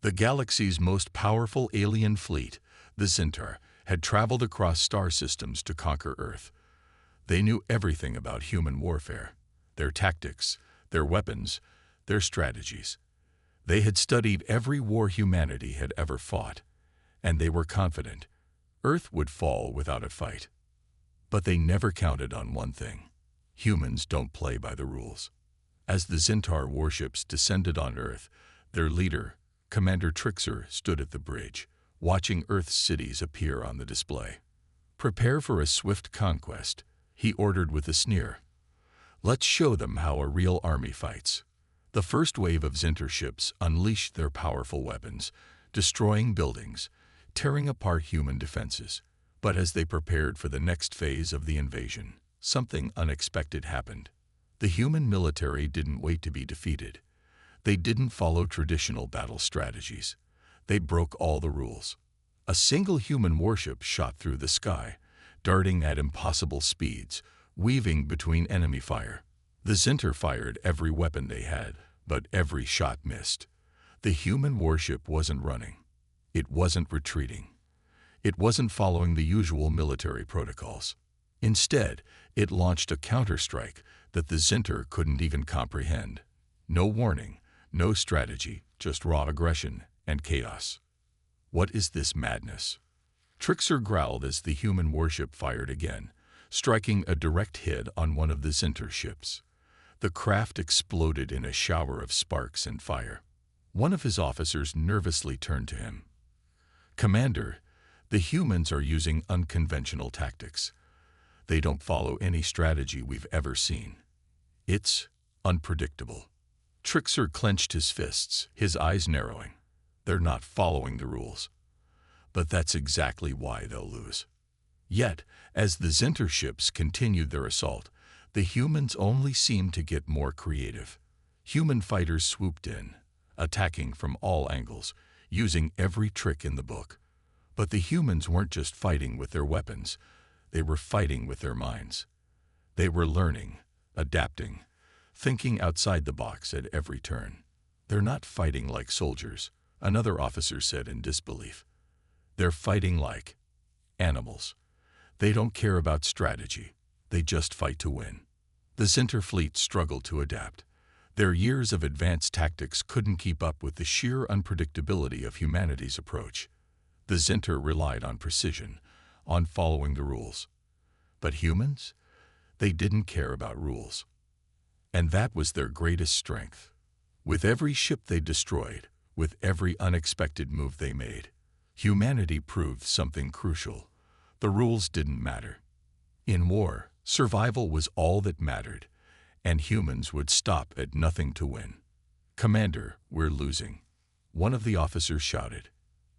The galaxy's most powerful alien fleet, the Centaur, had traveled across star systems to conquer Earth. They knew everything about human warfare, their tactics, their weapons, their strategies. They had studied every war humanity had ever fought, and they were confident Earth would fall without a fight. But they never counted on one thing. Humans don't play by the rules. As the Centaur warships descended on Earth, their leader, Commander Trixer, stood at the bridge, watching Earth's cities appear on the display. "Prepare for a swift conquest," he ordered with a sneer. "Let's show them how a real army fights." The first wave of Centaur ships unleashed their powerful weapons, destroying buildings, tearing apart human defenses. But as they prepared for the next phase of the invasion, something unexpected happened. The human military didn't wait to be defeated. They didn't follow traditional battle strategies. They broke all the rules. A single human warship shot through the sky, darting at impossible speeds, weaving between enemy fire. The Centaur fired every weapon they had, but every shot missed. The human warship wasn't running. It wasn't retreating. It wasn't following the usual military protocols. Instead, it launched a counterstrike that the Centaur couldn't even comprehend. No warning, no strategy, just raw aggression and chaos. "What is this madness?" Trixer growled as the human warship fired again, striking a direct hit on one of the Centaur ships. The craft exploded in a shower of sparks and fire. One of his officers nervously turned to him. "Commander, the humans are using unconventional tactics. They don't follow any strategy we've ever seen. It's unpredictable." Trixer clenched his fists, his eyes narrowing. "They're not following the rules. But that's exactly why they'll lose." Yet, as the Centaur ships continued their assault, the humans only seemed to get more creative. Human fighters swooped in, attacking from all angles, using every trick in the book. But the humans weren't just fighting with their weapons. They were fighting with their minds. They were learning, adapting, thinking outside the box at every turn. "They're not fighting like soldiers," another officer said in disbelief. "They're fighting like animals. They don't care about strategy. They just fight to win." The Centaur fleet struggled to adapt. Their years of advanced tactics couldn't keep up with the sheer unpredictability of humanity's approach. The Centaur relied on precision, on following the rules. But humans? They didn't care about rules. And that was their greatest strength. With every ship they destroyed, with every unexpected move they made, humanity proved something crucial. The rules didn't matter. In war, survival was all that mattered, and humans would stop at nothing to win. "Commander, we're losing," one of the officers shouted.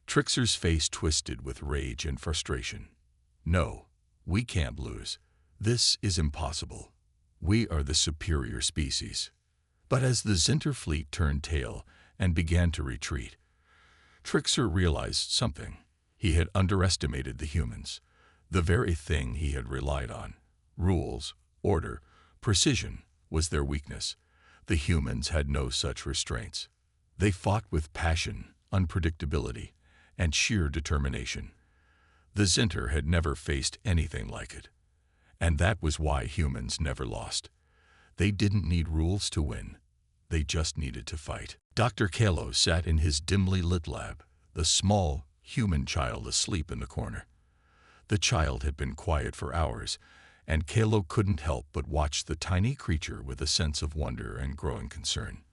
Trixer's face twisted with rage and frustration. "No, we can't lose. This is impossible. We are the superior species." But as the Centaur fleet turned tail and began to retreat, Trixer realized something. He had underestimated the humans, the very thing he had relied on. Rules, order, precision was their weakness. The humans had no such restraints. They fought with passion, unpredictability, and sheer determination. The Centaur had never faced anything like it. And that was why humans never lost. They didn't need rules to win. They just needed to fight. Dr. Kalo sat in his dimly lit lab, the small, human child asleep in the corner. The child had been quiet for hours, and Kalo couldn't help but watch the tiny creature with a sense of wonder and growing concern.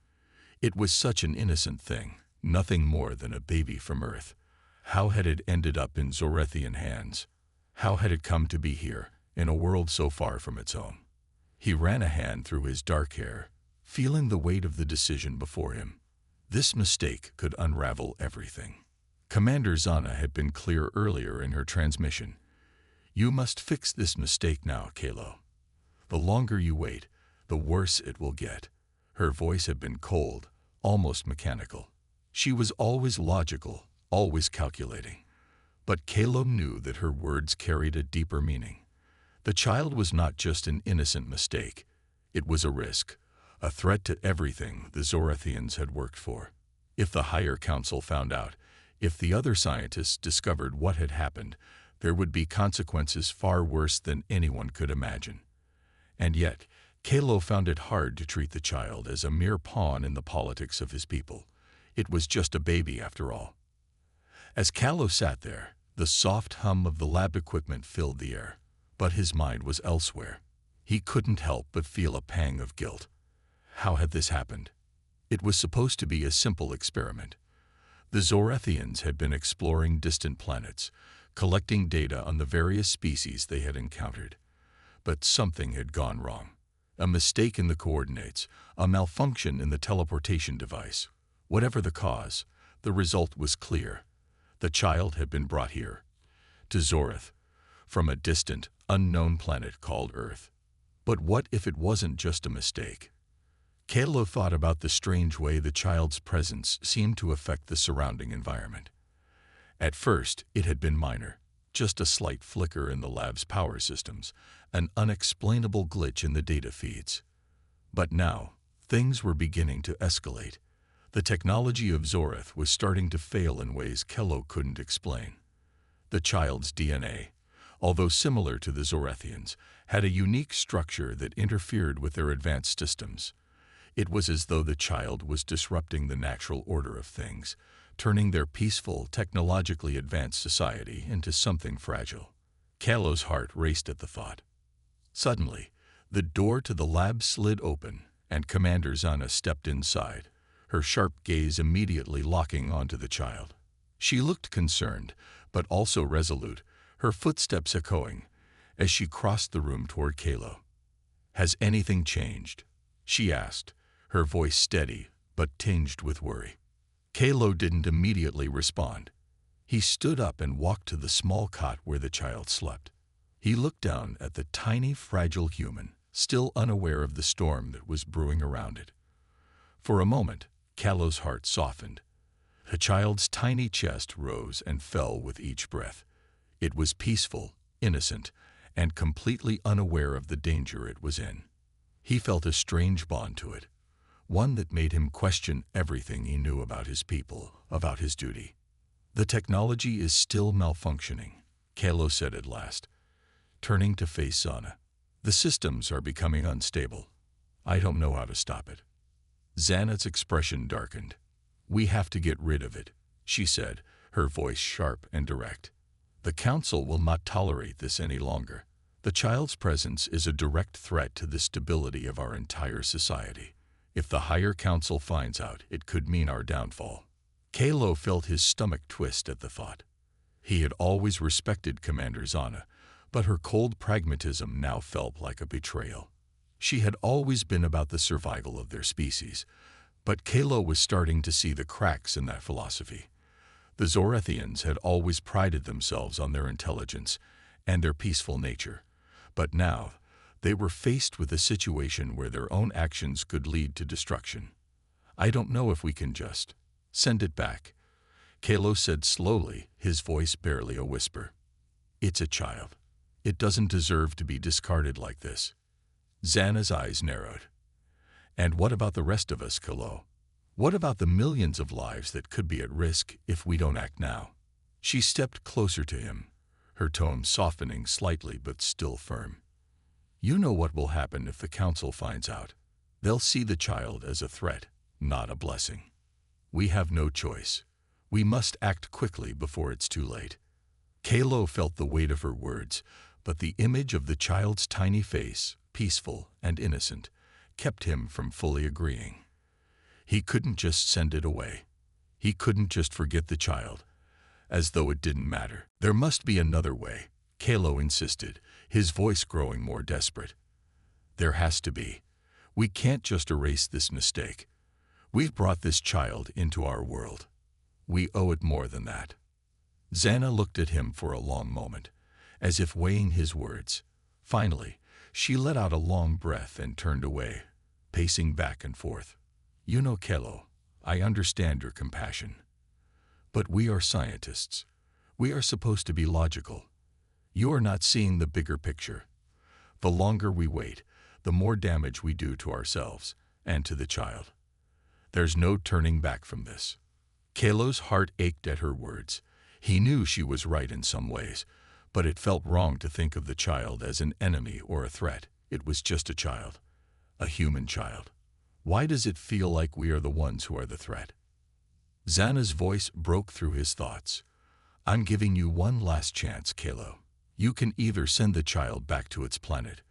It was such an innocent thing, nothing more than a baby from Earth. How had it ended up in Zorethian hands? How had it come to be here, in a world so far from its own? He ran a hand through his dark hair, feeling the weight of the decision before him. This mistake could unravel everything. Commander Zana had been clear earlier in her transmission. "You must fix this mistake now, Kalo. The longer you wait, the worse it will get." Her voice had been cold, almost mechanical. She was always logical, always calculating. But Kalo knew that her words carried a deeper meaning. The child was not just an innocent mistake. It was a risk, a threat to everything the Zorethians had worked for. If the higher council found out, if the other scientists discovered what had happened, there would be consequences far worse than anyone could imagine. And yet, Kalo found it hard to treat the child as a mere pawn in the politics of his people. It was just a baby after all. As Kalo sat there, the soft hum of the lab equipment filled the air, but his mind was elsewhere. He couldn't help but feel a pang of guilt. How had this happened? It was supposed to be a simple experiment. The Zorethians had been exploring distant planets, collecting data on the various species they had encountered. But something had gone wrong. A mistake in the coordinates, a malfunction in the teleportation device. Whatever the cause, the result was clear. The child had been brought here, to Zoreth, from a distant, unknown planet called Earth. But what if it wasn't just a mistake? Kalo thought about the strange way the child's presence seemed to affect the surrounding environment. At first, it had been minor, just a slight flicker in the lab's power systems, an unexplainable glitch in the data feeds. But now, things were beginning to escalate. The technology of Zoreth was starting to fail in ways Kalo couldn't explain. The child's DNA, although similar to the Zorethians, had a unique structure that interfered with their advanced systems. It was as though the child was disrupting the natural order of things, turning their peaceful, technologically advanced society into something fragile. Kalo's heart raced at the thought. Suddenly, the door to the lab slid open, and Commander Zana stepped inside, her sharp gaze immediately locking onto the child. She looked concerned, but also resolute, her footsteps echoing, as she crossed the room toward Kalo. "Has anything changed?" she asked, her voice steady but tinged with worry. Kalo didn't immediately respond. He stood up and walked to the small cot where the child slept. He looked down at the tiny, fragile human, still unaware of the storm that was brewing around it. For a moment, Kalo's heart softened. The child's tiny chest rose and fell with each breath. It was peaceful, innocent, and completely unaware of the danger it was in. He felt a strange bond to it, one that made him question everything he knew about his people, about his duty. "The technology is still malfunctioning," Kalo said at last, turning to face Zana. "The systems are becoming unstable. I don't know how to stop it." Zana's expression darkened. "We have to get rid of it," she said, her voice sharp and direct. "The Council will not tolerate this any longer. The child's presence is a direct threat to the stability of our entire society. If the higher council finds out, it could mean our downfall." Kalo felt his stomach twist at the thought. He had always respected Commander Zana, but her cold pragmatism now felt like a betrayal. She had always been about the survival of their species, but Kalo was starting to see the cracks in that philosophy. The Zorethians had always prided themselves on their intelligence and their peaceful nature, but now they were faced with a situation where their own actions could lead to destruction. "I don't know if we can just send it back," Kalo said slowly, his voice barely a whisper. "It's a child. It doesn't deserve to be discarded like this." Zana's eyes narrowed. "And what about the rest of us, Kalo? What about the millions of lives that could be at risk if we don't act now?" She stepped closer to him, her tone softening slightly but still firm. "You know what will happen if the Council finds out. They'll see the child as a threat, not a blessing. We have no choice. We must act quickly before it's too late." Kalo felt the weight of her words, but the image of the child's tiny face, peaceful and innocent, kept him from fully agreeing. He couldn't just send it away. He couldn't just forget the child, as though it didn't matter. "There must be another way," Kalo insisted, his voice growing more desperate. "There has to be. We can't just erase this mistake. We've brought this child into our world. We owe it more than that." Zana looked at him for a long moment, as if weighing his words. Finally, she let out a long breath and turned away, pacing back and forth. "You know, Kalo, I understand your compassion. But we are scientists. We are supposed to be logical. You are not seeing the bigger picture. The longer we wait, the more damage we do to ourselves and to the child. There's no turning back from this. Kalo's heart ached at her words. He knew she was right in some ways, but it felt wrong to think of the child as an enemy or a threat. It was just a child, a human child. Why does it feel like we are the ones who are the threat? Xana's voice broke through his thoughts. I'm giving you one last chance, Kalo. You can either send the child back to its planet,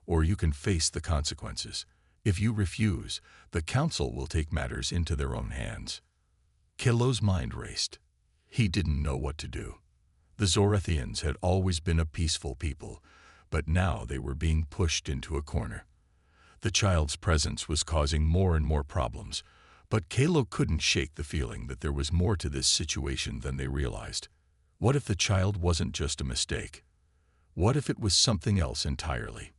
or you can face the consequences. If you refuse, the Council will take matters into their own hands. Kalo's mind raced. He didn't know what to do. The Zorathians had always been a peaceful people, but now they were being pushed into a corner. The child's presence was causing more and more problems, but Kalo couldn't shake the feeling that there was more to this situation than they realized. What if the child wasn't just a mistake? What if it was something else entirely?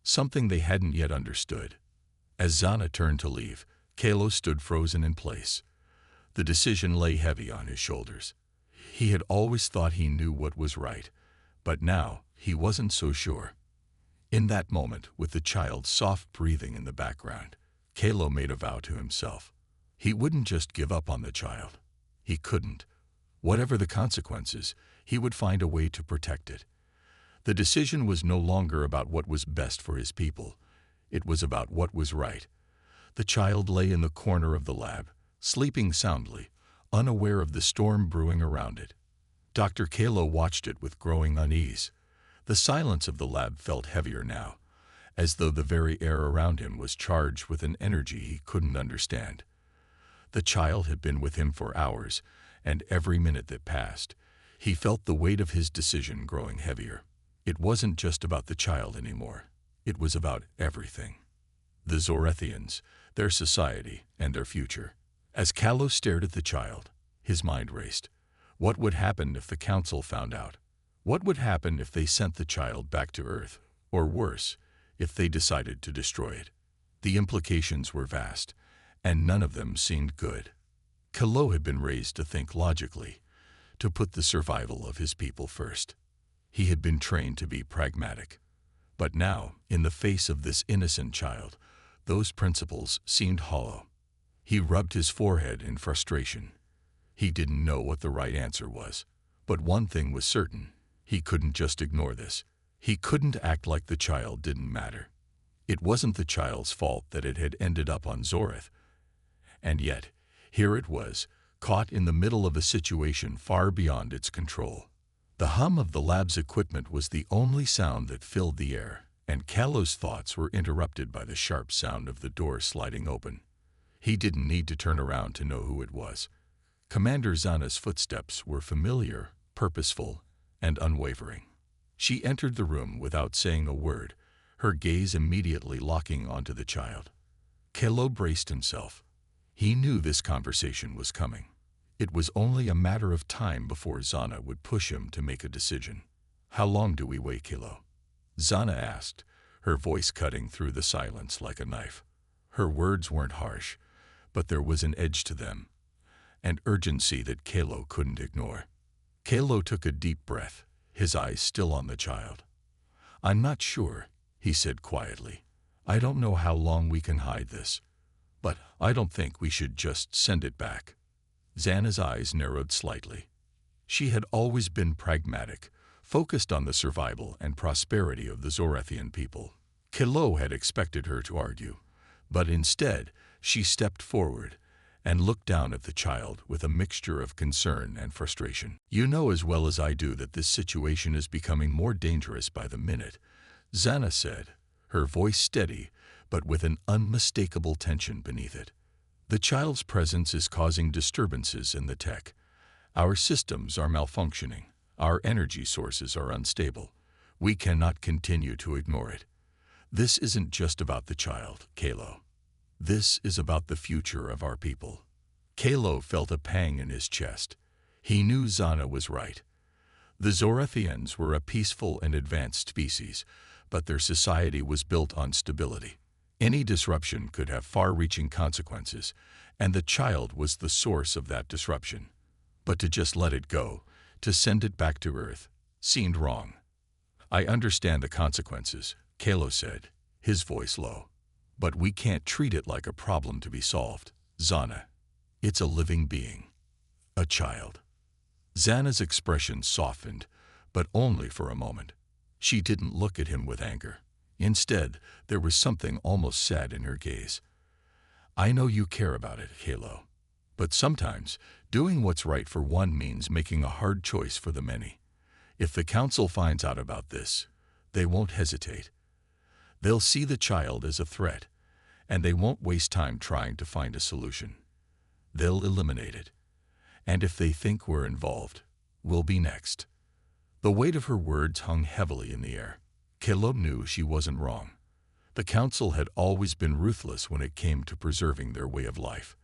Something they hadn't yet understood. As Xana turned to leave, Kalo stood frozen in place. The decision lay heavy on his shoulders. He had always thought he knew what was right, but now he wasn't so sure. In that moment, with the child's soft breathing in the background, Kalo made a vow to himself. He wouldn't just give up on the child. He couldn't. Whatever the consequences, he would find a way to protect it. The decision was no longer about what was best for his people. It was about what was right. The child lay in the corner of the lab, sleeping soundly, unaware of the storm brewing around it. Dr. Kalo watched it with growing unease. The silence of the lab felt heavier now, as though the very air around him was charged with an energy he couldn't understand. The child had been with him for hours, and every minute that passed, he felt the weight of his decision growing heavier. It wasn't just about the child anymore. It was about everything. The Zorathians, their society, and their future. As Kalo stared at the child, his mind raced. What would happen if the Council found out? What would happen if they sent the child back to Earth? Or worse, if they decided to destroy it? The implications were vast, and none of them seemed good. Kalo had been raised to think logically, to put the survival of his people first. He had been trained to be pragmatic. But now, in the face of this innocent child, those principles seemed hollow. He rubbed his forehead in frustration. He didn't know what the right answer was. But one thing was certain. He couldn't just ignore this. He couldn't act like the child didn't matter. It wasn't the child's fault that it had ended up on Zorath. And yet, here it was, caught in the middle of a situation far beyond its control. The hum of the lab's equipment was the only sound that filled the air, and Kalo's thoughts were interrupted by the sharp sound of the door sliding open. He didn't need to turn around to know who it was. Commander Xana's footsteps were familiar, purposeful, and unwavering. She entered the room without saying a word, her gaze immediately locking onto the child. Kalo braced himself. He knew this conversation was coming. It was only a matter of time before Xana would push him to make a decision. How long do we wait, Kalo? Xana asked, her voice cutting through the silence like a knife. Her words weren't harsh, but there was an edge to them, an urgency that Kalo couldn't ignore. Kalo took a deep breath, his eyes still on the child. I'm not sure, he said quietly. I don't know how long we can hide this, but I don't think we should just send it back. Xana's eyes narrowed slightly. She had always been pragmatic, focused on the survival and prosperity of the Zorathian people. Kalo had expected her to argue, but instead she stepped forward and looked down at the child with a mixture of concern and frustration. You know as well as I do that this situation is becoming more dangerous by the minute, Xana said, her voice steady but with an unmistakable tension beneath it. The child's presence is causing disturbances in the tech. Our systems are malfunctioning. Our energy sources are unstable. We cannot continue to ignore it. This isn't just about the child, Kalo. This is about the future of our people. Kalo felt a pang in his chest. He knew Xana was right. The Zorathians were a peaceful and advanced species, but their society was built on stability. Any disruption could have far-reaching consequences, and the child was the source of that disruption. But to just let it go, to send it back to Earth, seemed wrong. I understand the consequences, Kalo said, his voice low. But we can't treat it like a problem to be solved, Xana. It's a living being. A child. Xana's expression softened, but only for a moment. She didn't look at him with anger. Instead, there was something almost sad in her gaze. I know you care about it, Halo. But sometimes, doing what's right for one means making a hard choice for the many. If the council finds out about this, they won't hesitate. They'll see the child as a threat, and they won't waste time trying to find a solution. They'll eliminate it. And if they think we're involved, we'll be next. The weight of her words hung heavily in the air. Caleb knew she wasn't wrong. The council had always been ruthless when it came to preserving their way of life.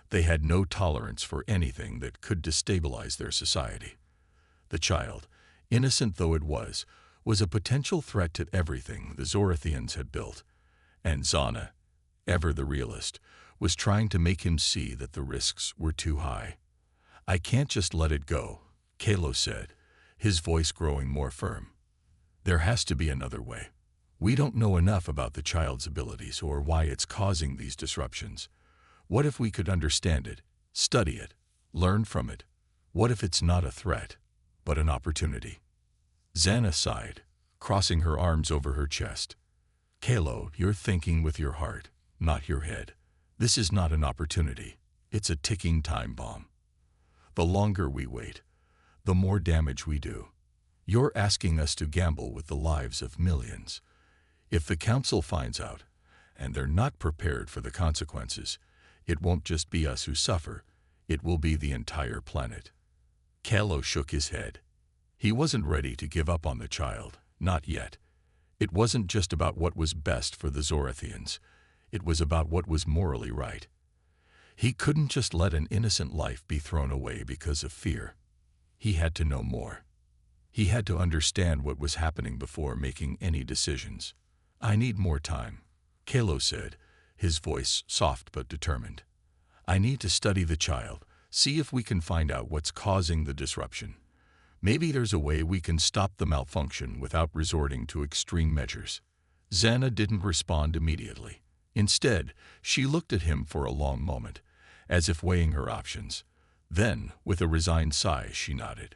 They had no tolerance for anything that could destabilize their society. The child, innocent though it was a potential threat to everything the Zorathians had built. And Xana, ever the realist, was trying to make him see that the risks were too high. I can't just let it go, Kalo said, his voice growing more firm. There has to be another way. We don't know enough about the child's abilities or why it's causing these disruptions. What if we could understand it, study it, learn from it? What if it's not a threat, but an opportunity? Xana sighed, crossing her arms over her chest. Kalo, you're thinking with your heart, not your head. This is not an opportunity. It's a ticking time bomb. The longer we wait, the more damage we do. You're asking us to gamble with the lives of millions. If the council finds out, and they're not prepared for the consequences, it won't just be us who suffer, it will be the entire planet. Kalo shook his head. He wasn't ready to give up on the child, not yet. It wasn't just about what was best for the Zorathians. It was about what was morally right. He couldn't just let an innocent life be thrown away because of fear. He had to know more. He had to understand what was happening before making any decisions. I need more time, Kalo said, his voice soft but determined. I need to study the child, see if we can find out what's causing the disruption. Maybe there's a way we can stop the malfunction without resorting to extreme measures. Xana didn't respond immediately. Instead, she looked at him for a long moment, as if weighing her options. Then, with a resigned sigh, she nodded.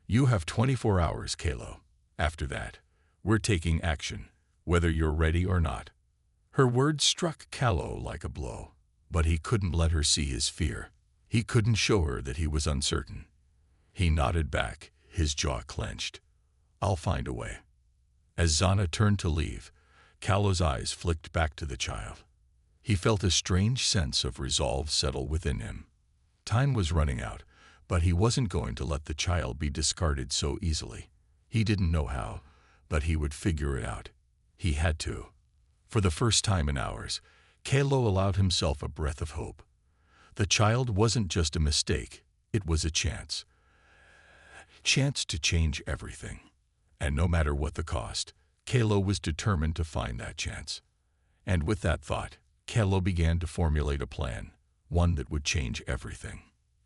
You have 24 hours, Kalo. After that, we're taking action, whether you're ready or not. Her words struck Kalo like a blow, but he couldn't let her see his fear. He couldn't show her that he was uncertain. He nodded back, his jaw clenched. I'll find a way. As Xana turned to leave, Kalo's eyes flicked back to the child. He felt a strange sense of resolve settle within him. Time was running out, but he wasn't going to let the child be discarded so easily. He didn't know how, but he would figure it out. He had to. For the first time in hours, Kalo allowed himself a breath of hope. The child wasn't just a mistake, it was a chance. Chance to change everything. And no matter what the cost, Kalo was determined to find that chance. And with that thought, Kalo began to formulate a plan, one that would change everything.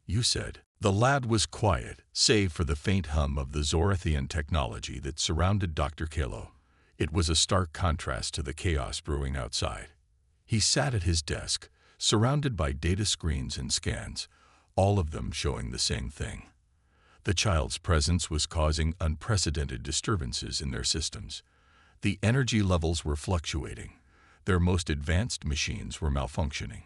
You said. The lad was quiet, save for the faint hum of the Zorathian technology that surrounded Dr. Kalo. It was a stark contrast to the chaos brewing outside. He sat at his desk, surrounded by data screens and scans, all of them showing the same thing. The child's presence was causing unprecedented disturbances in their systems. The energy levels were fluctuating, their most advanced machines were malfunctioning,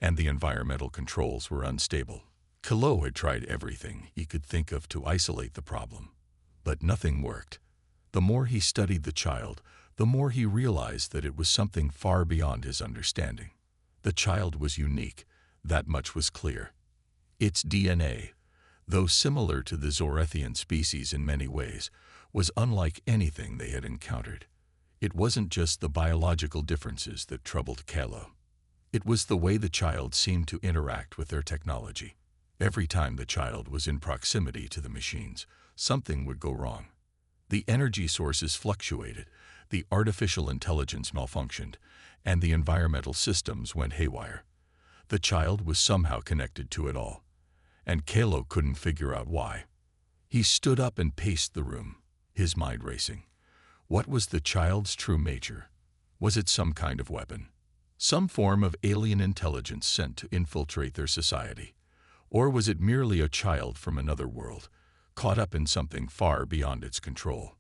and the environmental controls were unstable. Kalo had tried everything he could think of to isolate the problem, but nothing worked. The more he studied the child, the more he realized that it was something far beyond his understanding. The child was unique, that much was clear. Its DNA, though similar to the Zorathian species in many ways, was unlike anything they had encountered. It wasn't just the biological differences that troubled Kalo. It was the way the child seemed to interact with their technology. Every time the child was in proximity to the machines, something would go wrong. The energy sources fluctuated, the artificial intelligence malfunctioned, and the environmental systems went haywire. The child was somehow connected to it all, and Kalo couldn't figure out why. He stood up and paced the room, his mind racing. What was the child's true nature? Was it some kind of weapon? Some form of alien intelligence sent to infiltrate their society? Or was it merely a child from another world, caught up in something far beyond its control?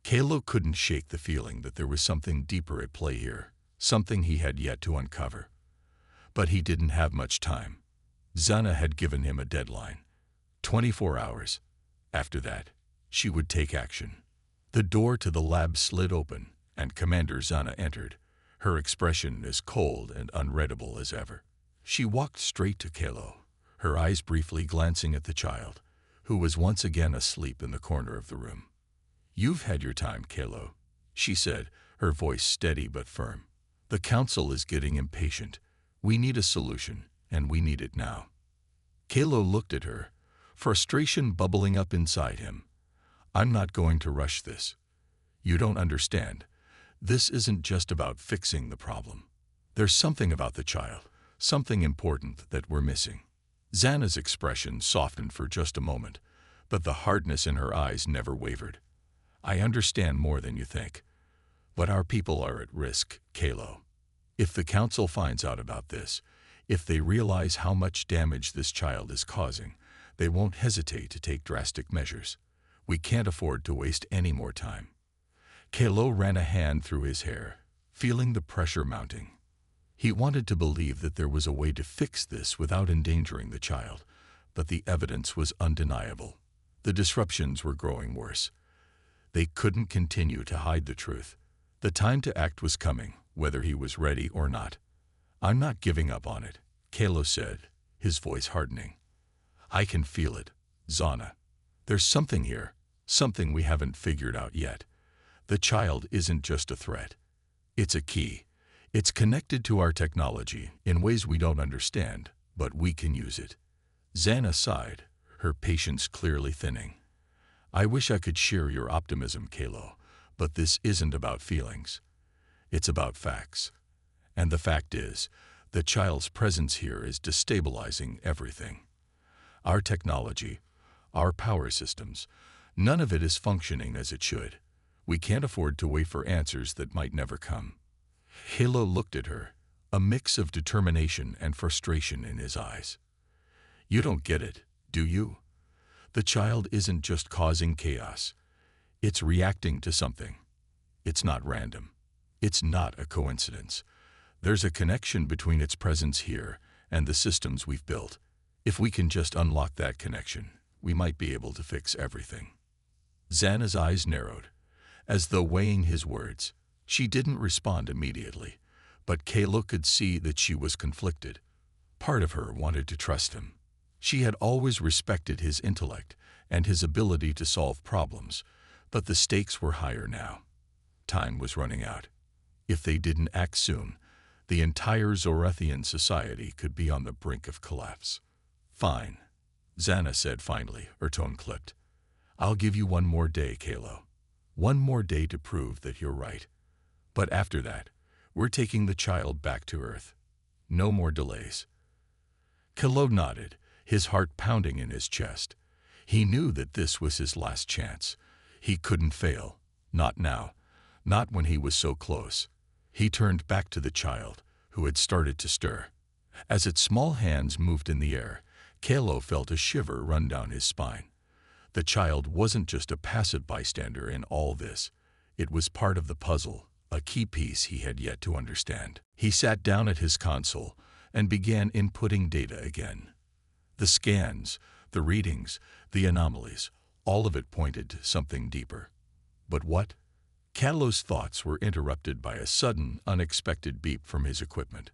Kalo couldn't shake the feeling that there was something deeper at play here, something he had yet to uncover. But he didn't have much time. Zana had given him a deadline. 24 hours. After that, she would take action. The door to the lab slid open, and Commander Zana entered, her expression as cold and unreadable as ever. She walked straight to Kalo, her eyes briefly glancing at the child, who was once again asleep in the corner of the room. "You've had your time, Kalo," she said, her voice steady but firm. "The council is getting impatient. We need a solution, and we need it now." Kalo looked at her, frustration bubbling up inside him. "I'm not going to rush this. You don't understand. This isn't just about fixing the problem. There's something about the child, something important that we're missing." Zana's expression softened for just a moment, but the hardness in her eyes never wavered. "I understand more than you think. But our people are at risk, Kalo. If the council finds out about this, if they realize how much damage this child is causing, they won't hesitate to take drastic measures. We can't afford to waste any more time." Kalo ran a hand through his hair, feeling the pressure mounting. He wanted to believe that there was a way to fix this without endangering the child, but the evidence was undeniable. The disruptions were growing worse. They couldn't continue to hide the truth. The time to act was coming, whether he was ready or not. "I'm not giving up on it," Kalo said, his voice hardening. "I can feel it, Zana. There's something here, something we haven't figured out yet. The child isn't just a threat. It's a key. It's connected to our technology in ways we don't understand, but we can use it." Zana sighed, her patience clearly thinning. "I wish I could share your optimism, Kalo, but this isn't about feelings. It's about facts. And the fact is, the child's presence here is destabilizing everything. Our technology, our power systems, none of it is functioning as it should. We can't afford to wait for answers that might never come." Kalo looked at her, a mix of determination and frustration in his eyes. "You don't get it, do you? The child isn't just causing chaos. It's reacting to something. It's not random. It's not a coincidence. There's a connection between its presence here and the systems we've built. If we can just unlock that connection, we might be able to fix everything." Zana's eyes narrowed, as though weighing his words. She didn't respond immediately, but Kalo could see that she was conflicted. Part of her wanted to trust him. She had always respected his intellect and his ability to solve problems, but the stakes were higher now. Time was running out. If they didn't act soon, the entire Zorathian society could be on the brink of collapse. "Fine," Zana said finally, her tone clipped. "I'll give you one more day, Kalo. One more day to prove that you're right. But after that, we're taking the child back to Earth. No more delays." Kalo nodded, his heart pounding in his chest. He knew that this was his last chance. He couldn't fail. Not now. Not when he was so close. He turned back to the child, who had started to stir. As its small hands moved in the air, Kalo felt a shiver run down his spine. The child wasn't just a passive bystander in all this. It was part of the puzzle, a key piece he had yet to understand. He sat down at his console and began inputting data again. The scans, the readings, the anomalies, all of it pointed to something deeper. But what? Kalo's thoughts were interrupted by a sudden, unexpected beep from his equipment.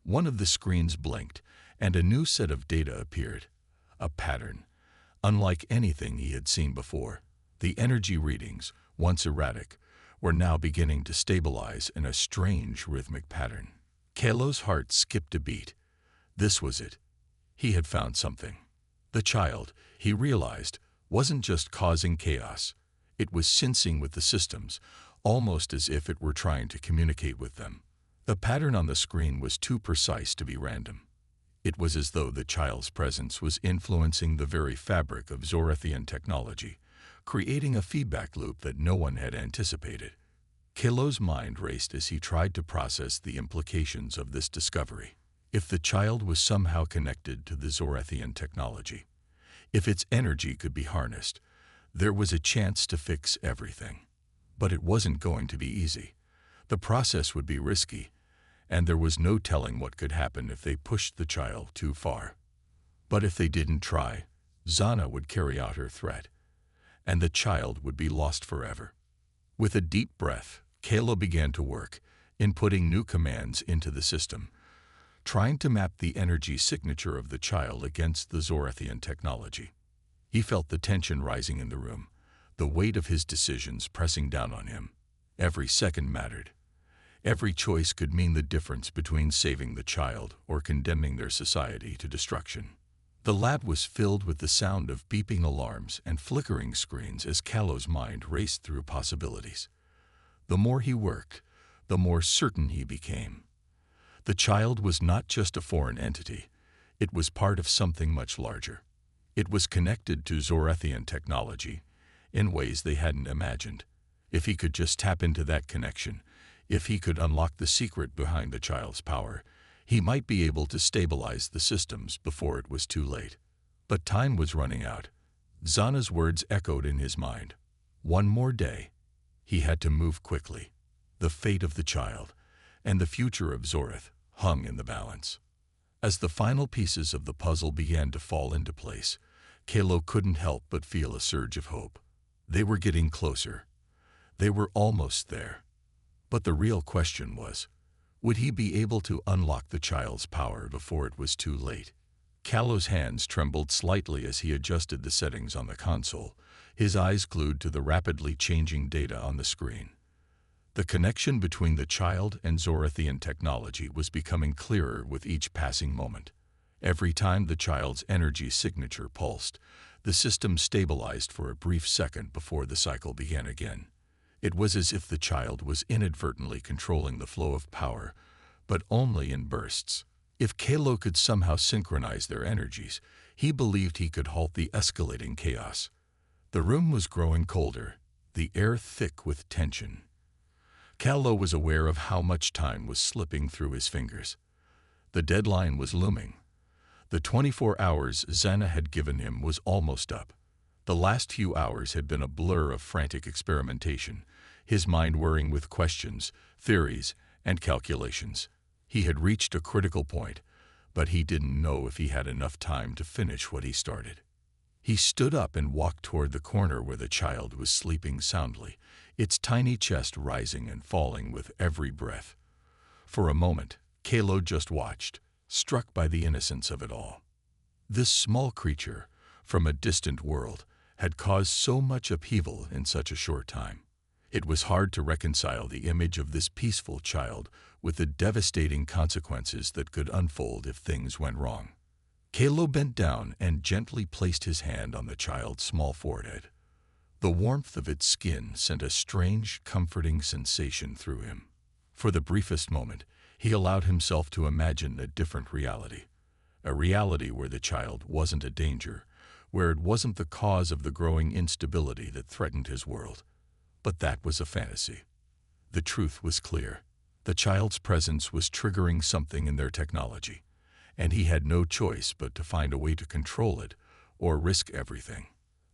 One of the screens blinked, and a new set of data appeared. A pattern. Unlike anything he had seen before, the energy readings, once erratic, were now beginning to stabilize in a strange rhythmic pattern. Kalo's heart skipped a beat. This was it. He had found something. The child, he realized, wasn't just causing chaos. It was syncing with the systems, almost as if it were trying to communicate with them. The pattern on the screen was too precise to be random. It was as though the child's presence was influencing the very fabric of Zorathian technology, creating a feedback loop that no one had anticipated. Kalo's mind raced as he tried to process the implications of this discovery. If the child was somehow connected to the Zorathian technology, if its energy could be harnessed, there was a chance to fix everything. But it wasn't going to be easy. The process would be risky, and there was no telling what could happen if they pushed the child too far. But if they didn't try, Zana would carry out her threat, and the child would be lost forever. With a deep breath, Kalo began to work, inputting new commands into the system, trying to map the energy signature of the child against the Zorathian technology. He felt the tension rising in the room, the weight of his decisions pressing down on him. Every second mattered. Every choice could mean the difference between saving the child or condemning their society to destruction. The lab was filled with the sound of beeping alarms and flickering screens as Kalo's mind raced through possibilities. The more he worked, the more certain he became. The child was not just a foreign entity. It was part of something much larger. It was connected to Zorathian technology in ways they hadn't imagined. If he could just tap into that connection, if he could unlock the secret behind the child's power, he might be able to stabilize the systems before it was too late. But time was running out. Zana's words echoed in his mind. One more day. He had to move quickly. The fate of the child and the future of Zorath hung in the balance. As the final pieces of the puzzle began to fall into place, Kalo couldn't help but feel a surge of hope. They were getting closer. They were almost there. But the real question was, would he be able to unlock the child's power before it was too late? Kalo's hands trembled slightly as he adjusted the settings on the console, his eyes glued to the rapidly changing data on the screen. The connection between the child and Zorathian technology was becoming clearer with each passing moment. Every time the child's energy signature pulsed, the system stabilized for a brief second before the cycle began again. It was as if the child was inadvertently controlling the flow of power, but only in bursts. If Kalo could somehow synchronize their energies, he believed he could halt the escalating chaos. The room was growing colder, the air thick with tension. Kalo was aware of how much time was slipping through his fingers. The deadline was looming. The 24 hours Zana had given him was almost up. The last few hours had been a blur of frantic experimentation, his mind whirring with questions, theories, and calculations. He had reached a critical point, but he didn't know if he had enough time to finish what he started. He stood up and walked toward the corner where the child was sleeping soundly, its tiny chest rising and falling with every breath. For a moment, Kalo just watched, struck by the innocence of it all. This small creature, from a distant world, had caused so much upheaval in such a short time. It was hard to reconcile the image of this peaceful child with the devastating consequences that could unfold if things went wrong. Kalo bent down and gently placed his hand on the child's small forehead. The warmth of its skin sent a strange, comforting sensation through him. For the briefest moment, he allowed himself to imagine a different reality. A reality where the child wasn't a danger, where it wasn't the cause of the growing instability that threatened his world. But that was a fantasy. The truth was clear. The child's presence was triggering something in their technology, and he had no choice but to find a way to control it or risk everything.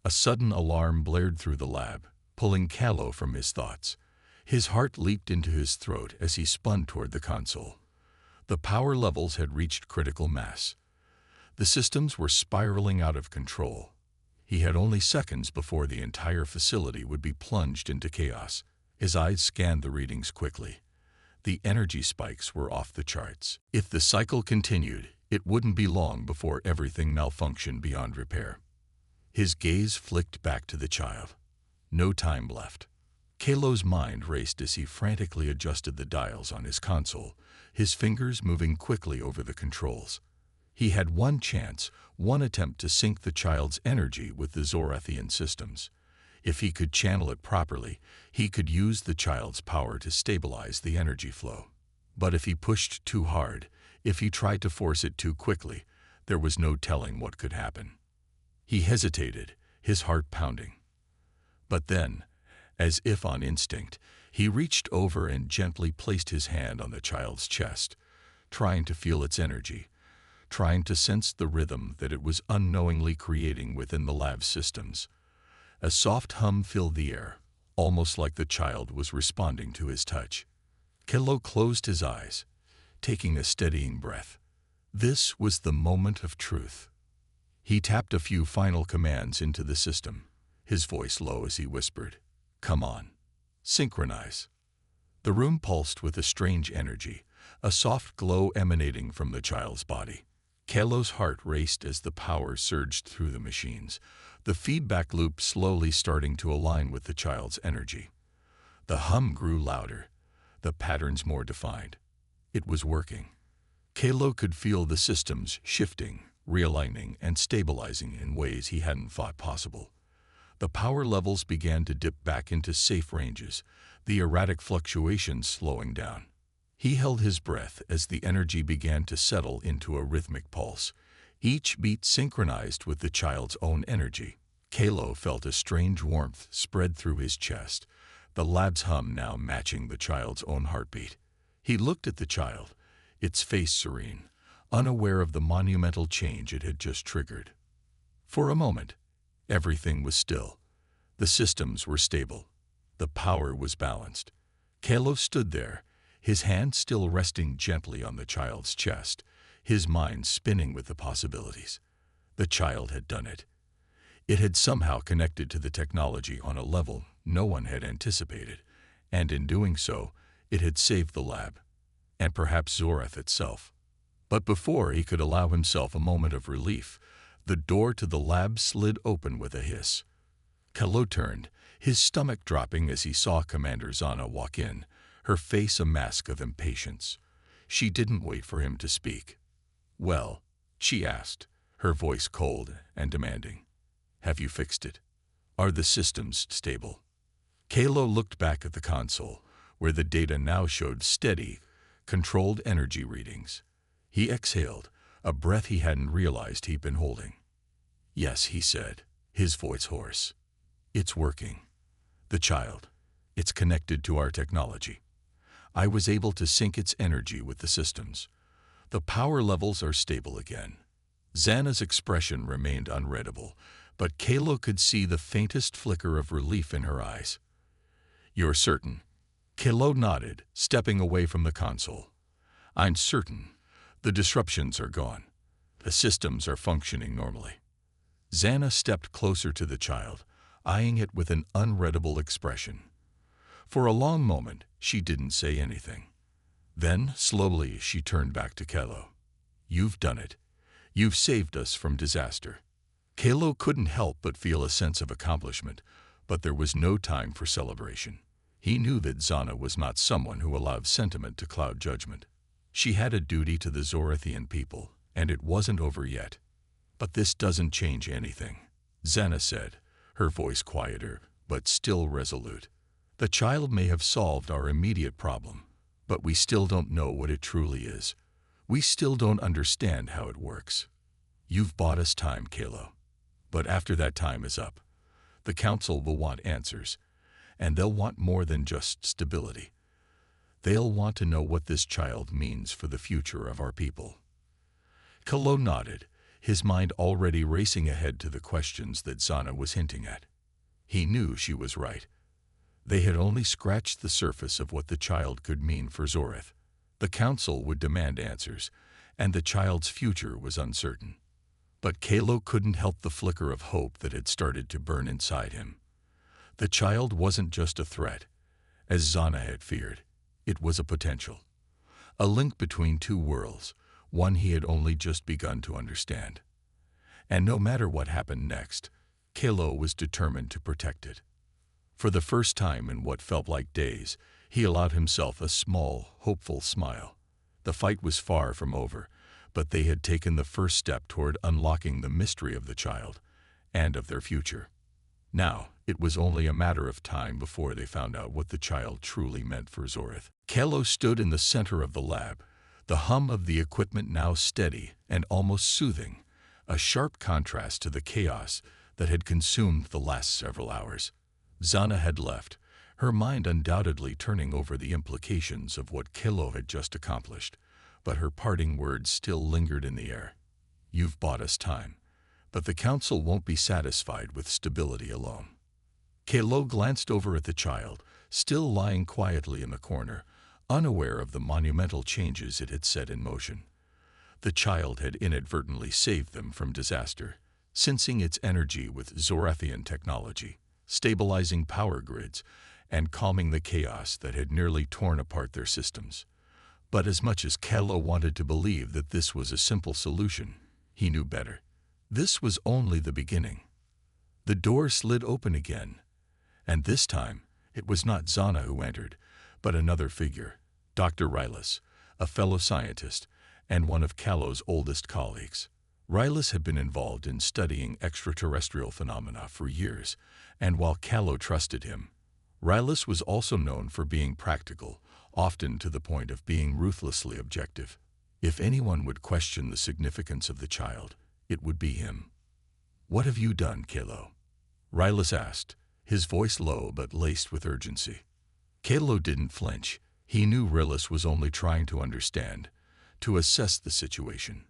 A sudden alarm blared through the lab, pulling Kalo from his thoughts. His heart leaped into his throat as he spun toward the console. The power levels had reached critical mass. The systems were spiraling out of control. He had only seconds before the entire facility would be plunged into chaos. His eyes scanned the readings quickly. The energy spikes were off the charts. If the cycle continued, it wouldn't be long before everything malfunctioned beyond repair. His gaze flicked back to the child. No time left. Kalo's mind raced as he frantically adjusted the dials on his console, his fingers moving quickly over the controls. He had one chance, one attempt to sync the child's energy with the Zorathian systems. If he could channel it properly, he could use the child's power to stabilize the energy flow. But if he pushed too hard, if he tried to force it too quickly, there was no telling what could happen. He hesitated, his heart pounding. But then, as if on instinct, he reached over and gently placed his hand on the child's chest, trying to feel its energy, trying to sense the rhythm that it was unknowingly creating within the lab's systems. A soft hum filled the air, almost like the child was responding to his touch. Kelo closed his eyes, taking a steadying breath. This was the moment of truth. He tapped a few final commands into the system, his voice low as he whispered, "Come on. Synchronize." The room pulsed with a strange energy, a soft glow emanating from the child's body. Kelo's heart raced as the power surged through the machines, the feedback loop slowly starting to align with the child's energy. The hum grew louder, the patterns more defined. It was working. Kelo could feel the systems shifting, realigning, and stabilizing in ways he hadn't thought possible. The power levels began to dip back into safe ranges, the erratic fluctuations slowing down. He held his breath as the energy began to settle into a rhythmic pulse, each beat synchronized with the child's own energy. Kelo felt a strange warmth spread through his chest, the lab's hum now matching the child's own heartbeat. He looked at the child, its face serene, unaware of the monumental change it had just triggered. For a moment, everything was still. The systems were stable. The power was balanced. Kelo stood there, his hand still resting gently on the child's chest, his mind spinning with the possibilities. The child had done it. It had somehow connected to the technology on a level no one had anticipated, and in doing so, it had saved the lab, and perhaps Zorath itself. But before he could allow himself a moment of relief, the door to the lab slid open with a hiss. Kelo turned, his stomach dropping as he saw Commander Zana walk in, her face a mask of impatience. She didn't wait for him to speak. "Well," she asked, her voice cold and demanding, "have you fixed it? Are the systems stable?" Kelo looked back at the console, where the data now showed steady, controlled energy readings. He exhaled, a breath he hadn't realized he'd been holding. "Yes," he said, his voice hoarse. "It's working. The child, it's connected to our technology. I was able to sync its energy with the systems. The power levels are stable again." Xana's expression remained unreadable, but Kelo could see the faintest flicker of relief in her eyes. "You're certain?" Kelo nodded, stepping away from the console. "I'm certain. The disruptions are gone. The systems are functioning normally." Xana stepped closer to the child, eyeing it with an unreadable expression. For a long moment, she didn't say anything. Then, slowly, she turned back to Kelo. "You've done it. You've saved us from disaster." Kelo couldn't help but feel a sense of accomplishment, but there was no time for celebration. He knew that Xana was not someone who allowed sentiment to cloud judgment. She had a duty to the Zorathian people, and it wasn't over yet. "But this doesn't change anything," Xana said, her voice quieter, but still resolute. "The child may have solved our immediate problem, but we still don't know what it truly is. We still don't understand how it works. You've bought us time, Kelo. But after that time is up, the Council will want answers, and they'll want more than just stability. They'll want to know what this child means for the future of our people." Kelo nodded, his mind already racing ahead to the questions that Xana was hinting at. He knew she was right. They had only scratched the surface of what the child could mean for Zorath. The Council would demand answers, and the child's future was uncertain. But Kelo couldn't help the flicker of hope that had started to burn inside him. The child wasn't just a threat, as Xana had feared. It was a potential. A link between two worlds, one he had only just begun to understand. And no matter what happened next, Kelo was determined to protect it. For the first time in what felt like days, he allowed himself a small, hopeful smile. The fight was far from over, but they had taken the first step toward unlocking the mystery of the child and of their future. Now, it was only a matter of time before they found out what the child truly meant for Zorath. Kelo stood in the center of the lab, the hum of the equipment now steady and almost soothing, a sharp contrast to the chaos that had consumed the last several hours. Xana had left, her mind undoubtedly turning over the implications of what Kelo had just accomplished. but her parting words still lingered in the air. "You've bought us time, but the Council won't be satisfied with stability alone." Kalo glanced over at the child, still lying quietly in the corner, unaware of the monumental changes it had set in motion. The child had inadvertently saved them from disaster, sensing its energy with Zorathian technology, stabilizing power grids, and calming the chaos that had nearly torn apart their systems. But as much as Kalo wanted to believe that this was a simple solution, he knew better. This was only the beginning. The door slid open again, and this time it was not Zana who entered, but another figure, Dr. Rylus, a fellow scientist and one of Kalo's oldest colleagues. Rylus had been involved in studying extraterrestrial phenomena for years, and while Kalo trusted him, Rylus was also known for being practical, often to the point of being ruthlessly objective. If anyone would question the significance of the child, it would be him. "What have you done, Kalo?" Rylus asked, his voice low but laced with urgency. Kalo didn't flinch. He knew Rylus was only trying to understand, to assess the situation.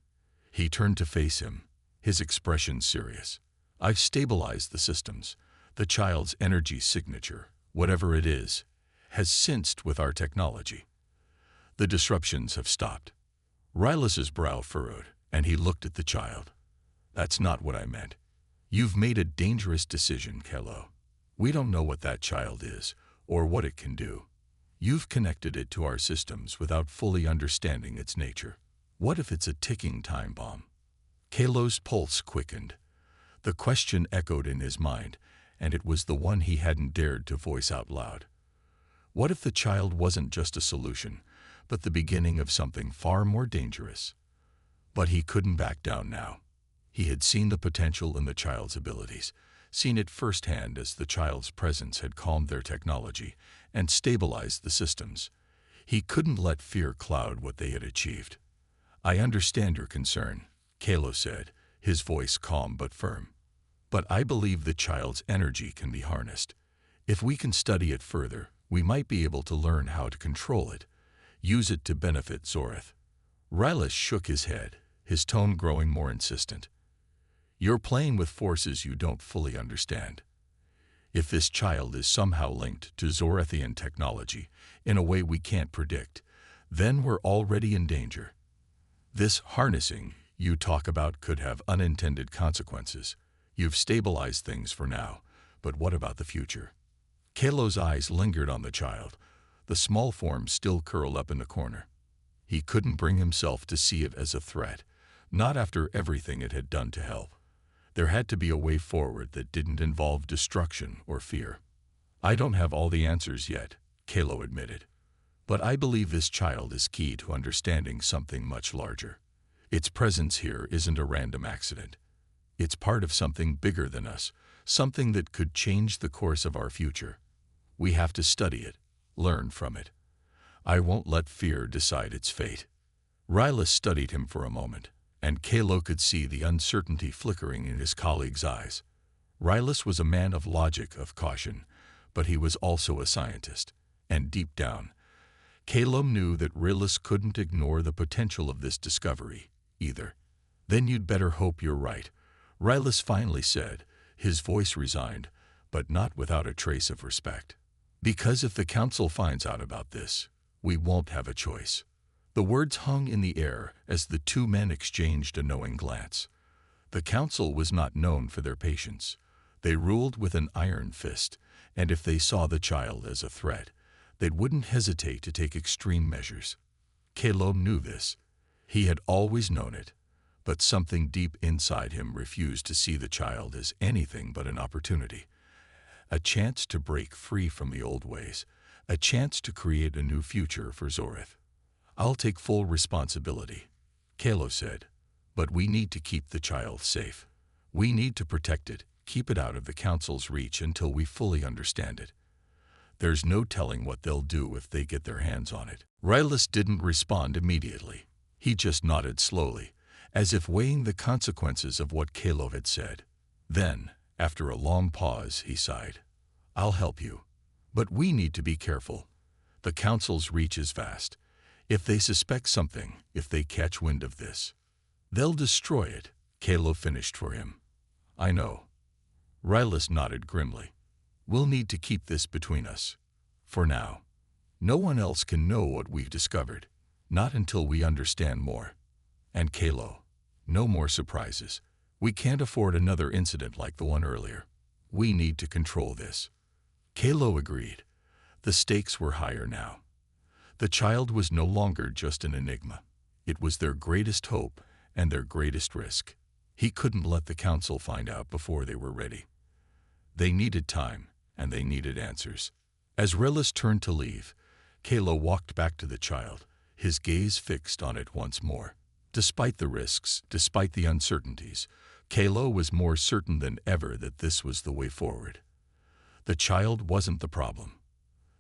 He turned to face him, his expression serious. "I've stabilized the systems. The child's energy signature, whatever it is, has synced with our technology. The disruptions have stopped." Rylus's brow furrowed, and he looked at the child. "That's not what I meant. You've made a dangerous decision, Kalo. We don't know what that child is, or what it can do. You've connected it to our systems without fully understanding its nature. What if it's a ticking time bomb?" Kalo's pulse quickened. The question echoed in his mind, and it was the one he hadn't dared to voice out loud. What if the child wasn't just a solution, but the beginning of something far more dangerous? But he couldn't back down now. He had seen the potential in the child's abilities, seen it firsthand as the child's presence had calmed their technology and stabilized the systems. He couldn't let fear cloud what they had achieved. "I understand your concern," Kalo said, his voice calm but firm. "But I believe the child's energy can be harnessed. If we can study it further, we might be able to learn how to control it, use it to benefit Zorath." Rylus shook his head, his tone growing more insistent. "You're playing with forces you don't fully understand. If this child is somehow linked to Zorathian technology in a way we can't predict, then we're already in danger. This harnessing you talk about could have unintended consequences. You've stabilized things for now, but what about the future?" Kalo's eyes lingered on the child, the small form still curled up in the corner. He couldn't bring himself to see it as a threat, not after everything it had done to help. There had to be a way forward that didn't involve destruction or fear. "I don't have all the answers yet," Kalo admitted. "But I believe this child is key to understanding something much larger. Its presence here isn't a random accident. It's part of something bigger than us, something that could change the course of our future. We have to study it, learn from it. I won't let fear decide its fate." Rylus studied him for a moment, and Kalo could see the uncertainty flickering in his colleague's eyes. Rylus was a man of logic, of caution, but he was also a scientist, and deep down, Kalo knew that Rylus couldn't ignore the potential of this discovery, either. "Then you'd better hope you're right," Rylus finally said, his voice resigned, but not without a trace of respect. "Because if the Council finds out about this, we won't have a choice." The words hung in the air as the two men exchanged a knowing glance. The Council was not known for their patience. They ruled with an iron fist, and if they saw the child as a threat, they wouldn't hesitate to take extreme measures. Kalo knew this. He had always known it, but something deep inside him refused to see the child as anything but an opportunity. A chance to break free from the old ways, a chance to create a new future for Zorath. "I'll take full responsibility," Kalo said, "but we need to keep the child safe. We need to protect it, keep it out of the Council's reach until we fully understand it. There's no telling what they'll do if they get their hands on it." Rylus didn't respond immediately. He just nodded slowly, as if weighing the consequences of what Kalo had said. Then, after a long pause, he sighed. "I'll help you. But we need to be careful. The Council's reach is vast. If they suspect something, if they catch wind of this, they'll destroy it, Kalo finished for him. I know. Rylus nodded grimly. We'll need to keep this between us. For now. No one else can know what we've discovered. Not until we understand more. And Kalo, no more surprises. We can't afford another incident like the one earlier. We need to control this. Kalo agreed. The stakes were higher now. The child was no longer just an enigma. It was their greatest hope and their greatest risk. He couldn't let the council find out before they were ready. They needed time, and they needed answers. As Rylus turned to leave, Kalo walked back to the child, his gaze fixed on it once more. Despite the risks, despite the uncertainties, Kalo was more certain than ever that this was the way forward. The child wasn't the problem.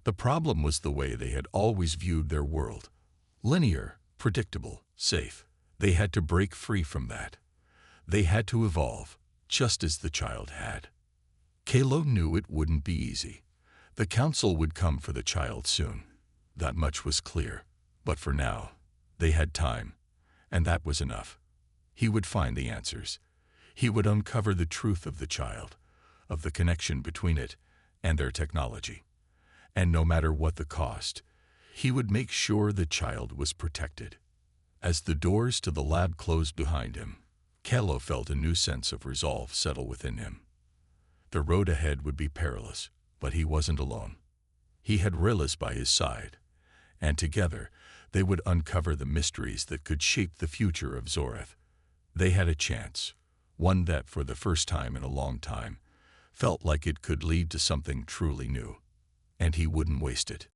The problem was the way they had always viewed their world. Linear, predictable, safe. They had to break free from that. They had to evolve, just as the child had. Kalo knew it wouldn't be easy. The council would come for the child soon. That much was clear. But for now, they had time, and that was enough. He would find the answers. He would uncover the truth of the child, of the connection between it and their technology. And no matter what the cost, he would make sure the child was protected. As the doors to the lab closed behind him, Kalo felt a new sense of resolve settle within him. The road ahead would be perilous, but he wasn't alone. He had Rylus by his side, and together they would uncover the mysteries that could shape the future of Zoreth. They had a chance, one that for the first time in a long time felt like it could lead to something truly new. And he wouldn't waste it.